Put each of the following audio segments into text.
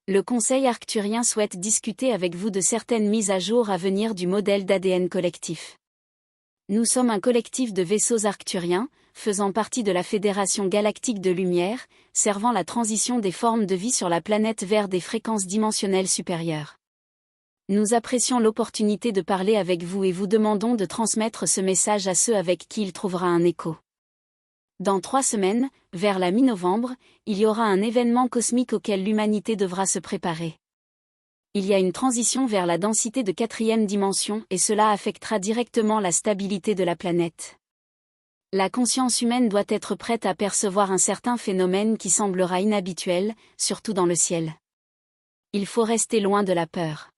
Le Conseil arcturien souhaite discuter avec vous de certaines mises à jour à venir du modèle d'ADN collectif. Nous sommes un collectif de vaisseaux arcturiens, faisant partie de la Fédération galactique de lumière, servant la transition des formes de vie sur la planète vers des fréquences dimensionnelles supérieures. Nous apprécions l'opportunité de parler avec vous et vous demandons de transmettre ce message à ceux avec qui il trouvera un écho. Dans 3 semaines, vers la mi-novembre, il y aura un événement cosmique auquel l'humanité devra se préparer. Il y a une transition vers la densité de 4e dimension et cela affectera directement la stabilité de la planète. La conscience humaine doit être prête à percevoir un certain phénomène qui semblera inhabituel, surtout dans le ciel. Il faut rester loin de la peur.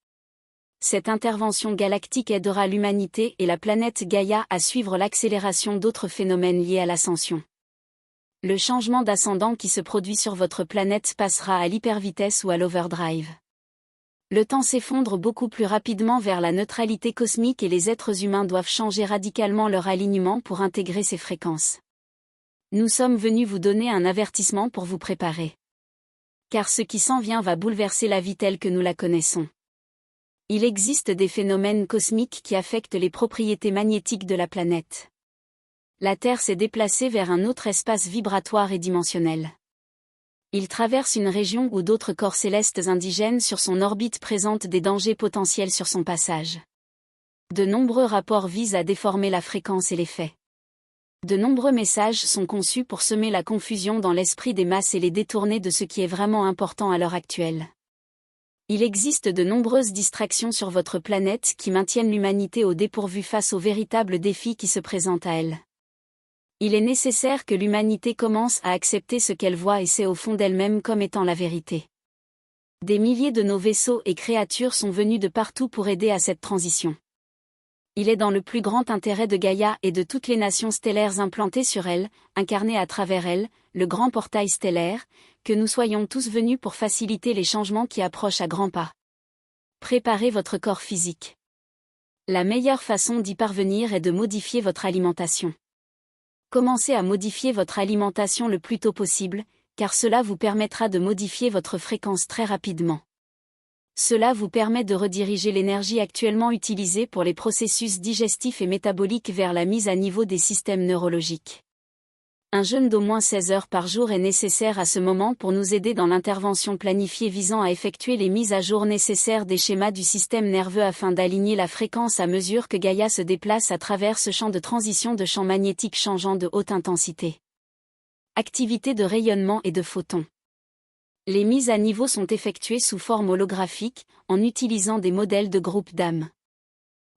Cette intervention galactique aidera l'humanité et la planète Gaïa à suivre l'accélération d'autres phénomènes liés à l'ascension. Le changement d'ascendant qui se produit sur votre planète passera à l'hypervitesse ou à l'overdrive. Le temps s'effondre beaucoup plus rapidement vers la neutralité cosmique et les êtres humains doivent changer radicalement leur alignement pour intégrer ces fréquences. Nous sommes venus vous donner un avertissement pour vous préparer. Car ce qui s'en vient va bouleverser la vie telle que nous la connaissons. Il existe des phénomènes cosmiques qui affectent les propriétés magnétiques de la planète. La Terre s'est déplacée vers un autre espace vibratoire et dimensionnel. Il traverse une région où d'autres corps célestes indigènes sur son orbite présentent des dangers potentiels sur son passage. De nombreux rapports visent à déformer la fréquence et les faits. De nombreux messages sont conçus pour semer la confusion dans l'esprit des masses et les détourner de ce qui est vraiment important à l'heure actuelle. Il existe de nombreuses distractions sur votre planète qui maintiennent l'humanité au dépourvu face aux véritables défis qui se présentent à elle. Il est nécessaire que l'humanité commence à accepter ce qu'elle voit et sait au fond d'elle-même comme étant la vérité. Des milliers de nos vaisseaux et créatures sont venus de partout pour aider à cette transition. Il est dans le plus grand intérêt de Gaïa et de toutes les nations stellaires implantées sur elle, incarnées à travers elle, le grand portail stellaire, que nous soyons tous venus pour faciliter les changements qui approchent à grands pas. Préparez votre corps physique. La meilleure façon d'y parvenir est de modifier votre alimentation. Commencez à modifier votre alimentation le plus tôt possible, car cela vous permettra de modifier votre fréquence très rapidement. Cela vous permet de rediriger l'énergie actuellement utilisée pour les processus digestifs et métaboliques vers la mise à niveau des systèmes neurologiques. Un jeûne d'au moins 16 heures par jour est nécessaire à ce moment pour nous aider dans l'intervention planifiée visant à effectuer les mises à jour nécessaires des schémas du système nerveux afin d'aligner la fréquence à mesure que Gaïa se déplace à travers ce champ de transition de champs magnétiques changeant de haute intensité. Activité de rayonnement et de photons. Les mises à niveau sont effectuées sous forme holographique, en utilisant des modèles de groupes d'âmes.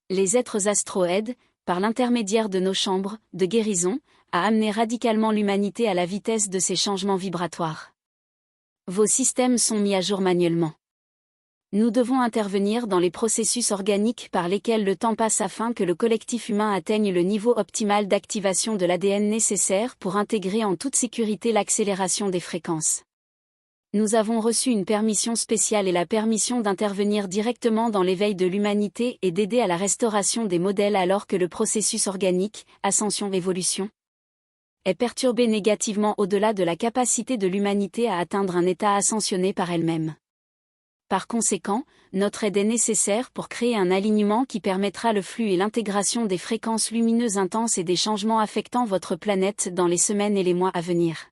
Les êtres astro aident, par l'intermédiaire de nos chambres de guérison, à amener radicalement l'humanité à la vitesse de ces changements vibratoires. Vos systèmes sont mis à jour manuellement. Nous devons intervenir dans les processus organiques par lesquels le temps passe afin que le collectif humain atteigne le niveau optimal d'activation de l'ADN nécessaire pour intégrer en toute sécurité l'accélération des fréquences. Nous avons reçu une permission spéciale et la permission d'intervenir directement dans l'éveil de l'humanité et d'aider à la restauration des modèles alors que le processus organique, ascension-évolution, est perturbé négativement au-delà de la capacité de l'humanité à atteindre un état ascensionné par elle-même. Par conséquent, notre aide est nécessaire pour créer un alignement qui permettra le flux et l'intégration des fréquences lumineuses intenses et des changements affectant votre planète dans les semaines et les mois à venir.